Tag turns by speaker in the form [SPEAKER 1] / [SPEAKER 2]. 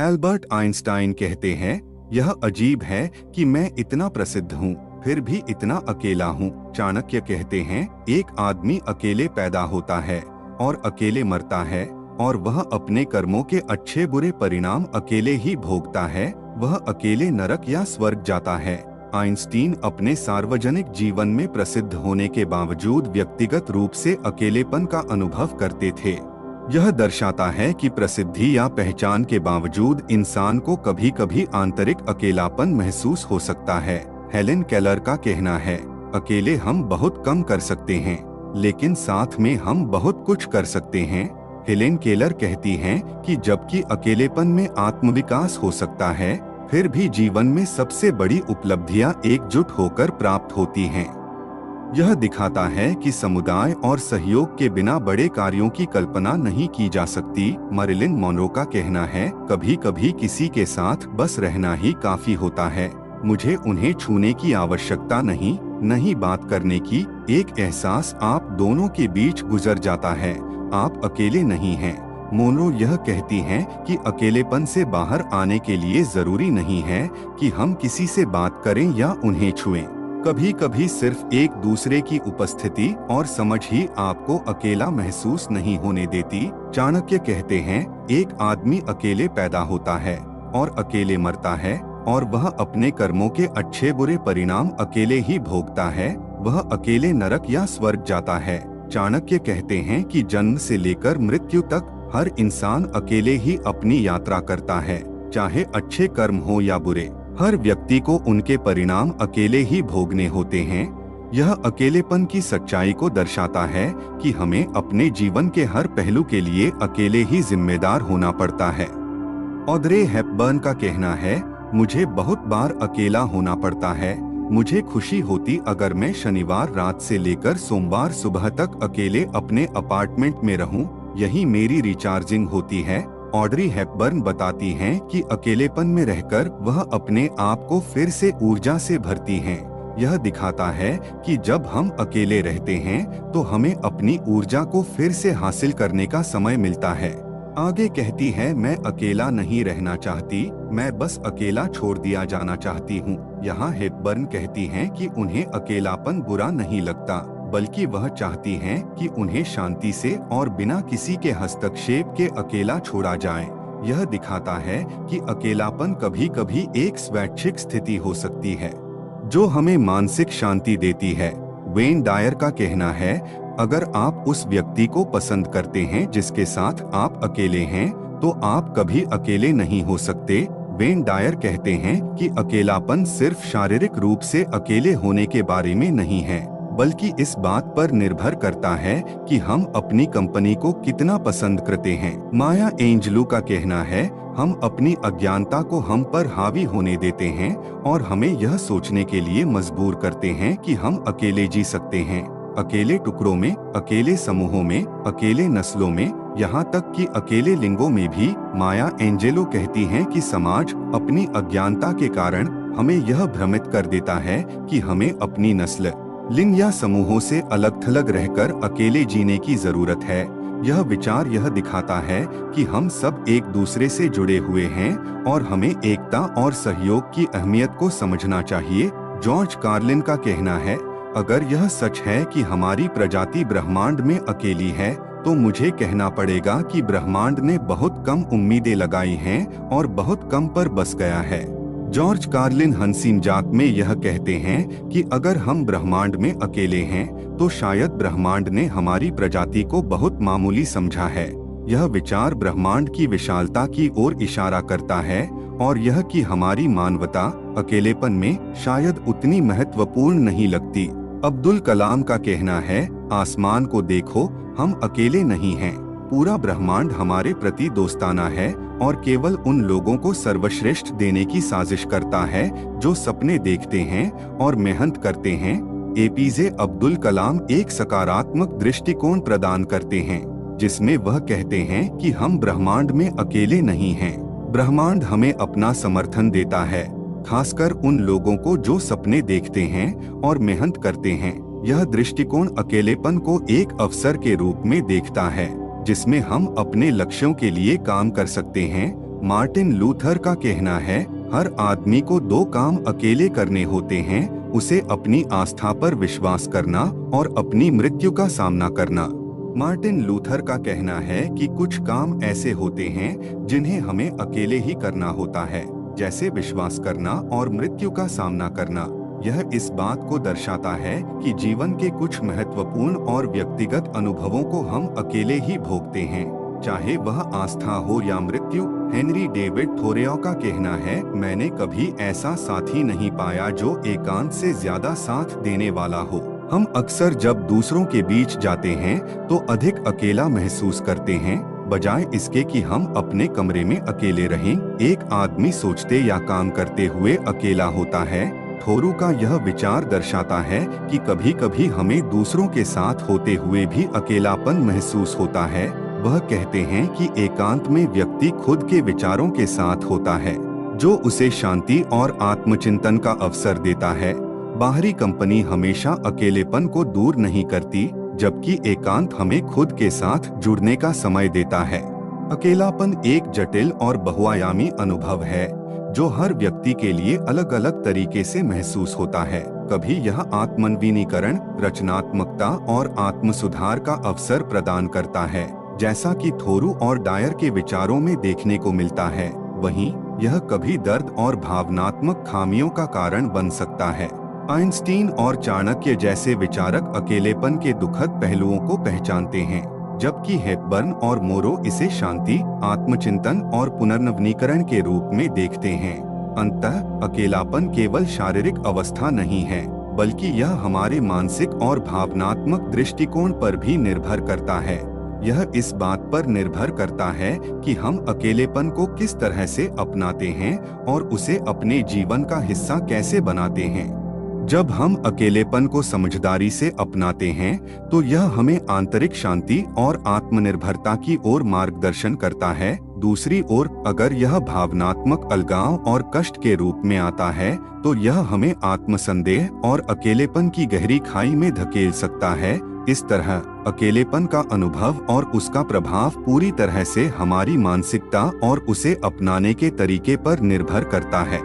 [SPEAKER 1] Albert Einstein कहते हैं, यह अजीब है कि मैं इतना प्रसिद्ध हूँ फिर भी इतना अकेला हूँ। चाणक्य कहते हैं, एक आदमी अकेले पैदा होता है और अकेले मरता है और वह अपने कर्मों के अच्छे बुरे परिणाम अकेले ही भोगता है। वह अकेले नरक या स्वर्ग जाता है। आइंस्टीन अपने सार्वजनिक जीवन में प्रसिद्ध होने के बावजूद व्यक्तिगत रूप से अकेलेपन का अनुभव करते थे। यह दर्शाता है कि प्रसिद्धि या पहचान के बावजूद इंसान को कभी कभी आंतरिक अकेलापन महसूस हो सकता है। हेलेन केलर का कहना है, अकेले हम बहुत कम कर सकते हैं लेकिन साथ में हम बहुत कुछ कर सकते हैं। हेलेन केलर कहती हैं कि जबकि अकेलेपन में आत्मविकास हो सकता है, फिर भी जीवन में सबसे बड़ी उपलब्धियां एकजुट होकर प्राप्त होती हैं। यह दिखाता है कि समुदाय और सहयोग के बिना बड़े कार्यों की कल्पना नहीं की जा सकती। मरिलिन मोनरो का कहना है, कभी कभी किसी के साथ बस रहना ही काफी होता है। मुझे उन्हें छूने की आवश्यकता नहीं बात करने की। एक एहसास आप दोनों के बीच गुजर जाता है, आप अकेले नहीं हैं। मोनरो यह कहती हैं कि अकेलेपन से बाहर आने के लिए जरूरी नहीं है कि हम किसी से बात करें या उन्हें छुएं। कभी कभी सिर्फ एक दूसरे की उपस्थिति और समझ ही आपको अकेला महसूस नहीं होने देती। चाणक्य कहते हैं, एक आदमी अकेले पैदा होता है और अकेले मरता है और वह अपने कर्मों के अच्छे बुरे परिणाम अकेले ही भोगता है। वह अकेले नरक या स्वर्ग जाता है। चाणक्य कहते हैं कि जन्म से लेकर मृत्यु तक हर इंसान अकेले ही अपनी यात्रा करता है, चाहे अच्छे कर्म हो या बुरे। हर व्यक्ति को उनके परिणाम अकेले ही भोगने होते हैं। यह अकेलेपन की सच्चाई को दर्शाता है कि हमें अपने जीवन के हर पहलू के लिए अकेले ही जिम्मेदार होना पड़ता है। ऑड्रे हेपबर्न का कहना है, मुझे बहुत बार अकेला होना पड़ता है। मुझे खुशी होती अगर मैं शनिवार रात से लेकर सोमवार सुबह तक अकेले अपने अपार्टमेंट में रहूं। यही मेरी रिचार्जिंग होती है। ऑड्री हेपबर्न बताती हैं कि अकेलेपन में रहकर वह अपने आप को फिर से ऊर्जा से भरती हैं। यह दिखाता है कि जब हम अकेले रहते हैं तो हमें अपनी ऊर्जा को फिर से हासिल करने का समय मिलता है। आगे कहती है, मैं अकेला नहीं रहना चाहती, मैं बस अकेला छोड़ दिया जाना चाहती हूँ। यहाँ हेपबर्न कहती हैं कि उन्हें अकेलापन बुरा नहीं लगता, बल्कि वह चाहती हैं कि उन्हें शांति से और बिना किसी के हस्तक्षेप के अकेला छोड़ा जाए। यह दिखाता है कि अकेलापन कभी कभी एक स्वैच्छिक स्थिति हो सकती है जो हमें मानसिक शांति देती है। वेन डायर का कहना है, अगर आप उस व्यक्ति को पसंद करते हैं जिसके साथ आप अकेले हैं, तो आप कभी अकेले नहीं हो सकते। वेन डायर कहते हैं कि अकेलापन सिर्फ शारीरिक रूप से अकेले होने के बारे में नहीं है, बल्कि इस बात पर निर्भर करता है कि हम अपनी कंपनी को कितना पसंद करते हैं। माया एंजेलू का कहना है, हम अपनी अज्ञानता को हम पर हावी होने देते हैं और हमें यह सोचने के लिए मजबूर करते हैं कि हम अकेले जी सकते हैं। अकेले टुकड़ों में, अकेले समूहों में, अकेले नस्लों में, यहाँ तक कि अकेले लिंगों में भी। माया एंजेलो कहती हैं कि समाज अपनी अज्ञानता के कारण हमें यह भ्रमित कर देता है कि हमें अपनी नस्ल, लिंग या समूहों से अलग थलग रहकर अकेले जीने की जरूरत है। यह विचार यह दिखाता है कि हम सब एक दूसरे से जुड़े हुए हैं और हमें एकता और सहयोग की अहमियत को समझना चाहिए। जॉर्ज कार्लिन का कहना है, अगर यह सच है कि हमारी प्रजाति ब्रह्मांड में अकेली है, तो मुझे कहना पड़ेगा कि ब्रह्मांड ने बहुत कम उम्मीदें लगाई हैं और बहुत कम पर बस गया है। जॉर्ज कार्लिन हंसिन जात में यह कहते हैं कि अगर हम ब्रह्मांड में अकेले हैं, तो शायद ब्रह्मांड ने हमारी प्रजाति को बहुत मामूली समझा है। यह विचार ब्रह्मांड की विशालता की ओर इशारा करता है और यह कि हमारी मानवता अकेलेपन में शायद उतनी महत्वपूर्ण नहीं लगती। अब्दुल कलाम का कहना है, आसमान को देखो, हम अकेले नहीं हैं। पूरा ब्रह्मांड हमारे प्रति दोस्ताना है और केवल उन लोगों को सर्वश्रेष्ठ देने की साजिश करता है जो सपने देखते हैं और मेहनत करते हैं। एपीजे अब्दुल कलाम एक सकारात्मक दृष्टिकोण प्रदान करते हैं, जिसमें वह कहते हैं कि हम ब्रह्मांड में अकेले नहीं हैं। ब्रह्मांड हमें अपना समर्थन देता है, खासकर उन लोगों को जो सपने देखते हैं और मेहनत करते हैं। यह दृष्टिकोण अकेलेपन को एक अवसर के रूप में देखता है, जिसमें हम अपने लक्ष्यों के लिए काम कर सकते हैं। मार्टिन लूथर का कहना है, हर आदमी को दो काम अकेले करने होते हैं, उसे अपनी आस्था पर विश्वास करना और अपनी मृत्यु का सामना करना। मार्टिन लूथर का कहना है कि कुछ काम ऐसे होते हैं जिन्हें हमें अकेले ही करना होता है, जैसे विश्वास करना और मृत्यु का सामना करना। यह इस बात को दर्शाता है कि जीवन के कुछ महत्वपूर्ण और व्यक्तिगत अनुभवों को हम अकेले ही भोगते हैं, चाहे वह आस्था हो या मृत्यु। हेनरी डेविड थोरेउ का कहना है, मैंने कभी ऐसा साथी नहीं पाया जो एकांत से ज्यादा साथ देने वाला हो। हम अक्सर जब दूसरों के बीच जाते हैं तो अधिक अकेला महसूस करते हैं, बजाय इसके कि हम अपने कमरे में अकेले रहें। एक आदमी सोचते या काम करते हुए अकेला होता है। थोरेउ का यह विचार दर्शाता है कि कभी कभी हमें दूसरों के साथ होते हुए भी अकेलापन महसूस होता है। वह कहते हैं कि एकांत में व्यक्ति खुद के विचारों के साथ होता है, जो उसे शांति और आत्मचिंतन का अवसर देता है। बाहरी कंपनी हमेशा अकेलेपन को दूर नहीं करती, जबकि एकांत हमें खुद के साथ जुड़ने का समय देता है। अकेलापन एक जटिल और बहुआयामी अनुभव है, जो हर व्यक्ति के लिए अलग अलग तरीके से महसूस होता है। कभी यह आत्मनवीनीकरण, रचनात्मकता और आत्मसुधार का अवसर प्रदान करता है, जैसा कि थोरेउ और डायर के विचारों में देखने को मिलता है। वहीं यह कभी दर्द और भावनात्मक खामियों का कारण बन सकता है। आइंस्टीन और चाणक्य जैसे विचारक अकेलेपन के दुखद पहलुओं को पहचानते हैं, जबकि हेपबर्न और मोरो इसे शांति, आत्मचिंतन और पुनर्नवीनीकरण के रूप में देखते हैं। अंततः अकेलापन केवल शारीरिक अवस्था नहीं है, बल्कि यह हमारे मानसिक और भावनात्मक दृष्टिकोण पर भी निर्भर करता है। यह इस बात पर निर्भर करता है कि हम अकेलेपन को किस तरह से अपनाते हैं और उसे अपने जीवन का हिस्सा कैसे बनाते हैं। जब हम अकेलेपन को समझदारी से अपनाते हैं, तो यह हमें आंतरिक शांति और आत्मनिर्भरता की ओर मार्गदर्शन करता है। दूसरी ओर, अगर यह भावनात्मक अलगाव और कष्ट के रूप में आता है, तो यह हमें आत्मसंदेह और अकेलेपन की गहरी खाई में धकेल सकता है। इस तरह अकेलेपन का अनुभव और उसका प्रभाव पूरी तरह से हमारी मानसिकता और उसे अपनाने के तरीके पर निर्भर करता है।